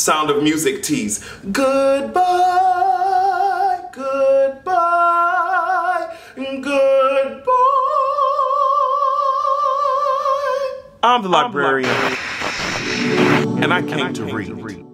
Sound of Music tease. Goodbye, goodbye, goodbye. I'm the librarian, and I came to read.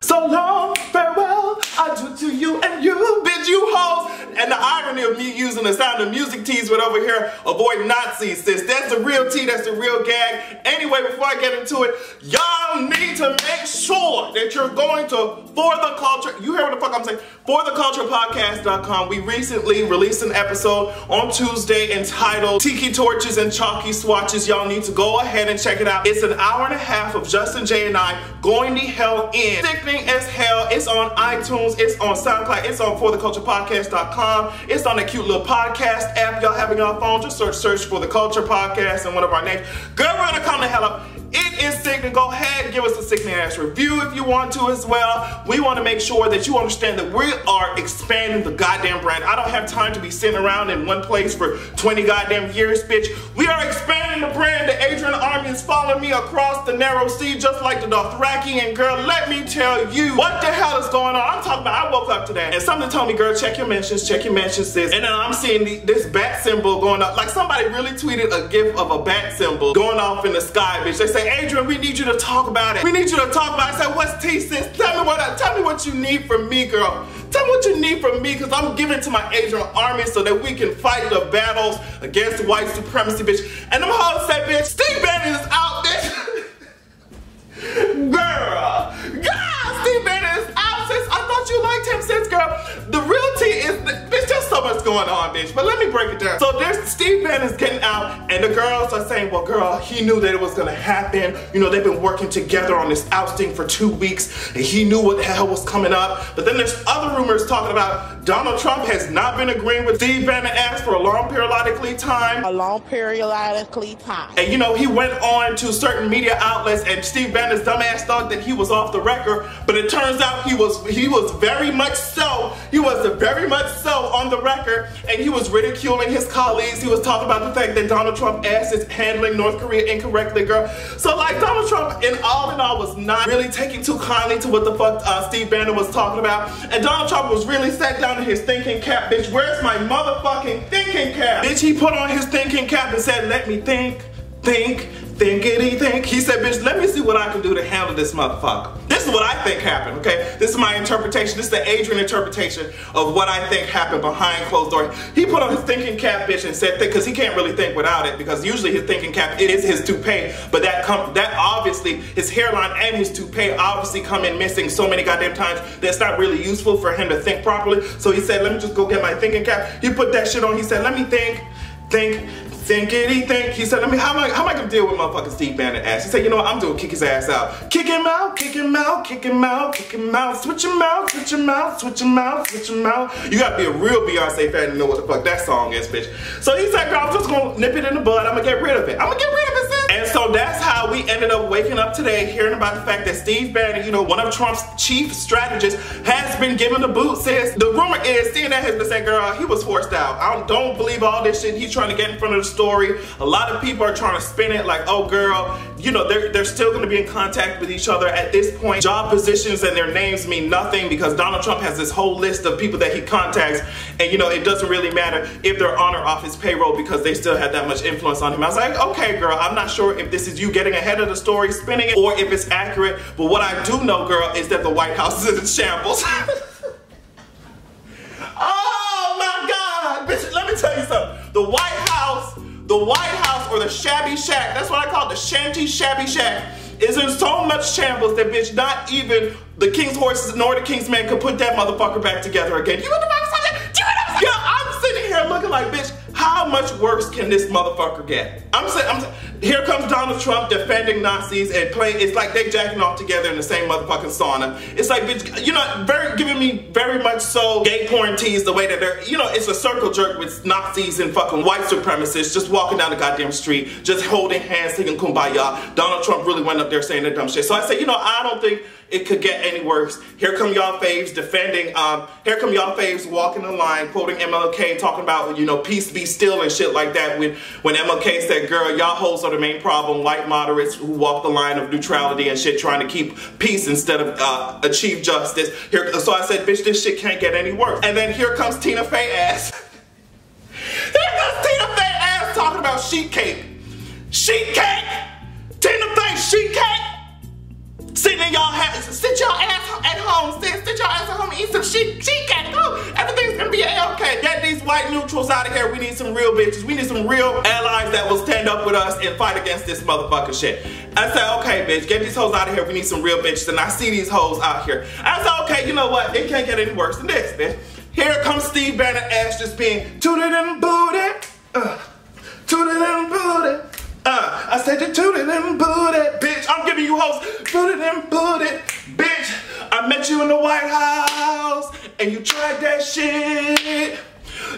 So long, farewell, I do to you and you bid you hoes. And the irony of me using the Sound of Music tease with over here, avoid Nazis, sis. That's the real tea, that's the real gag. Anyway, before I get into it, y'all need to make sure that you're going to For the Culture, you hear what the fuck I'm saying? ForTheCulturePodcast.com. We recently released an episode on Tuesday entitled Tiki Torches and Chalky Swatches. Y'all need to go ahead and check it out. It's an hour and a half of Justin J and I going the hell in. Sickening as hell. It's on iTunes, it's on SoundCloud, it's on ForTheCulturePodcast.com. It's on a cute little podcast app y'all have on your phone. Just search For The Culture Podcast and one of our names. Girl, we're gonna come the hell up. It is sickening. Go ahead, give us a sickening ass review if you want to as well. We want to make sure that you understand that we are expanding the goddamn brand. I don't have time to be sitting around in one place for 20 goddamn years, bitch. We are expanding the brand. The Adrian Army is following me across the narrow sea just like the Dothraki. And girl, let me tell you what the hell is going on. I'm talking about, I woke up today and something told me, girl, check your mentions, sis. And then I'm seeing this bat symbol going up. Like somebody really tweeted a gif of a bat symbol going off in the sky, bitch. They say, Adrian, we need you to talk about it. We need you to talk about it. I said, what's tea, sis? Tell me what you need from me, girl. Tell me what you need from me, because I'm giving to my Adrian Army so that we can fight the battles against white supremacy, bitch. And them hoes say, bitch, Steve Bannon is out, bitch. Girl, Steve Bannon is out, sis. I thought you liked him, sis, girl. The real tea is, there's just so much going on, bitch. But let me break it down. So there's Steve Bannon's getting out, and the girls are saying, well, girl, he knew that it was gonna happen. You know, they've been working together on this ousting for 2 weeks, and he knew what the hell was coming up. But then there's other rumors talking about Donald Trump has not been agreeing with Steve Bannon asked for a long periodically time. And you know, he went on to certain media outlets, and Steve Bannon's dumbass thought that he was off the record, but it turns out he was very much so. He was very much so on the record, and he was ridiculing his colleagues. He was talking about the fact that Donald Trump ass is handling North Korea incorrectly, girl. So like Donald Trump in all was not really taking too kindly to what the fuck Steve Bannon was talking about. And Donald Trump was really sat down in his thinking cap, bitch. Where's my motherfucking thinking cap? Bitch, he put on his thinking cap and said, let me think. He said, bitch, let me see what I can do to handle this motherfucker. This is what I think happened, okay? This is my interpretation. This is the Adrian interpretation of what I think happened behind closed doors. He put on his thinking cap, bitch, and said, because he can't really think without it, because usually his thinking cap is his toupee, but that obviously, his hairline and his toupee obviously come in missing so many goddamn times that it's not really useful for him to think properly. So he said, let me just go get my thinking cap. He put that shit on. He said, let me think. He said, how am I gonna deal with motherfucking Steve Bannon ass? He said, you know what, I'm gonna kick his ass out. Kick him out, switch him out. You gotta be a real Beyonce fan to know what the fuck that song is, bitch. So he said, girl, I'm just gonna nip it in the bud, I'm gonna get rid of it. Sis. And so that's how we ended up waking up today, hearing about the fact that Steve Bannon, you know, one of Trump's chief strategists, has been given the boot, sis. The rumor is, CNN has been saying, girl, he was forced out. I don't believe all this shit he's trying to get in front of the story. A lot of people are trying to spin it like, oh girl, you know, they're still going to be in contact with each other at this point. Job positions and their names mean nothing because Donald Trump has this whole list of people that he contacts, and you know, it doesn't really matter if they're on or off his payroll because they still have that much influence on him. I was like, okay girl, I'm not sure if this is you getting ahead of the story, spinning it, or if it's accurate, but what I do know, girl, is that the White House is in shambles. Oh my God, bitch, let me tell you something. The White House or the shabby shack, that's what I call it, the shanty shabby shack, is in so much shambles that, bitch, not even the king's horses nor the king's men could put that motherfucker back together again. You know what I'm saying? Yeah, I'm sitting here looking like, bitch, how much worse can this motherfucker get? I'm saying, here comes Donald Trump defending Nazis and playing, it's like they jacking off together in the same motherfucking sauna. It's like, bitch, you know, giving me very much so gay porn tease the way that they're, you know, it's a circle jerk with Nazis and fucking white supremacists just walking down the goddamn street, just holding hands, singing kumbaya. Donald Trump really went up there saying that dumb shit. So I said, you know, I don't think it could get any worse. Here come y'all faves defending, here come y'all faves walking the line, quoting MLK, talking about, you know, peace be still and shit like that when MLK said, girl, y'all hoes are the main problem, white moderates who walk the line of neutrality and shit, trying to keep peace instead of achieve justice. So I said, bitch, this shit can't get any worse. And then here comes Tina Fey ass. Here comes Tina Fey ass talking about sheet cake. Sheet cake! Tina Fey sheet cake! Sit your ass at home, sit your ass at home and eat some sheet cake. Oh, everything's gonna be okay. Get these white neutrals out of here. We need some real bitches. We need some real allies that will stand up with us and fight against this motherfucking shit. I said, okay, bitch, get these hoes out of here. We need some real bitches. And I see these hoes out here. I said, okay, you know what? It can't get any worse than this, bitch. Here comes Steve Bannon ass just being tooted and booted. Tooted and booted. I said you tooted and booted, bitch. I'm giving you hoes tooted and booted, bitch. I met you in the White House and you tried that shit.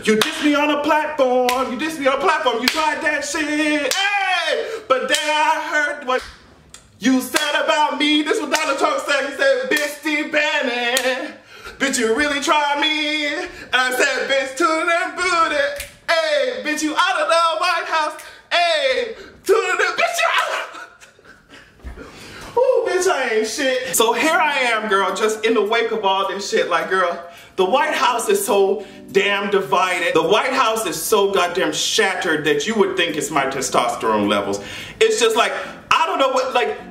You dissed me on a platform. You dissed me on a platform. You tried that shit. Hey, but then I heard what you said about me. This was Donald Trump said. He said, bitch, Steve Bannon, bitch, you really tried me. And I said, bitch, tooted and booted. Hey, bitch, you out of the White House. Hey, tooted and bitch, you out. Ooh, bitch, I ain't shit. So here I am, girl, just in the wake of all this shit. Like, girl, the White House is so damn divided. The White House is so goddamn shattered that you would think it's my testosterone levels. It's just like, I don't know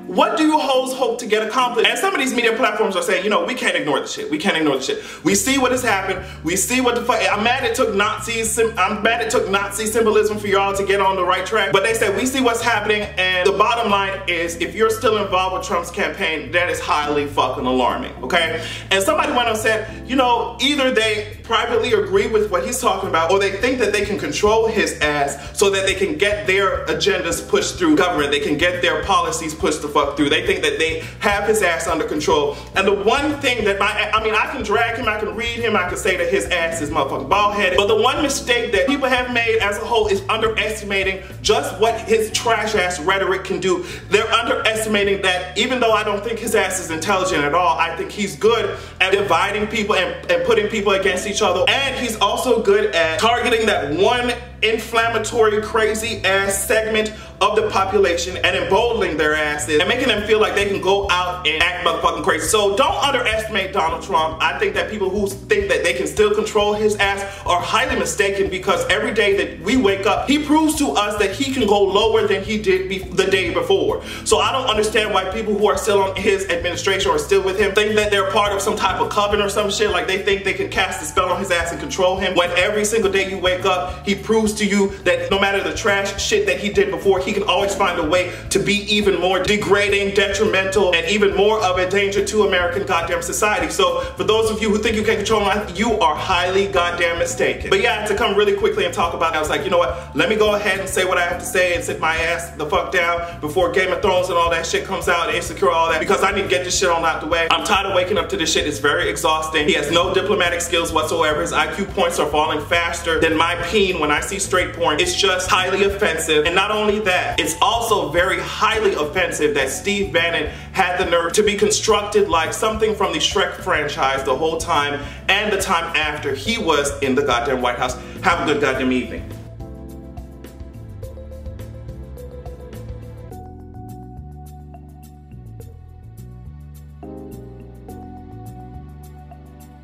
what do you hoes hope to get accomplished? And some of these media platforms are saying, you know, we can't ignore the shit. We can't ignore the shit. We see what has happened. We see what the fuck. I'm mad it took Nazi symbolism for y'all to get on the right track. But they said, we see what's happening, and the bottom line is, if you're still involved with Trump's campaign, that is highly fucking alarming, okay? And somebody went and said, you know, either they privately agree with what he's talking about, or they think that they can control his ass so that they can get their agendas pushed through government. They can get their policies pushed the fuck through. They think that they have his ass under control. And the one thing that I can drag him, I can read him, I can say that his ass is motherfucking bald-headed. But the one mistake that people have made as a whole is underestimating just what his trash ass rhetoric can do. They're underestimating that, even though I don't think his ass is intelligent at all, I think he's good at dividing people and putting people against each other. And he's also good at targeting that one inflammatory, crazy ass segment of the population and emboldening their asses and making them feel like they can go out and act motherfucking crazy. So don't underestimate Donald Trump. I think that people who think that they can still control his ass are highly mistaken, because every day that we wake up, he proves to us that he can go lower than he did the day before. So I don't understand why people who are still on his administration or still with him think that they're part of some type of coven or some shit, like they think they can cast a spell on his ass and control him, when every single day you wake up, he proves to you that no matter the trash shit that he did before, he can always find a way to be even more degrading, detrimental, and even more of a danger to American goddamn society. So for those of you who think you can control him, you are highly goddamn mistaken. But yeah, to come really quickly and talk about it, I was like, you know what, let me go ahead and say what I have to say and sit my ass the fuck down before Game of Thrones and all that shit comes out, and Insecure, all that, because I need to get this shit on out the way. I'm tired of waking up to this shit. It's very exhausting. He has no diplomatic skills whatsoever. His IQ points are falling faster than my peen when I see straight porn. It's just highly offensive. And not only that, it's also very highly offensive that Steve Bannon had the nerve to be constructed like something from the Shrek franchise the whole time and the time after he was in the goddamn White House. Have a good goddamn evening.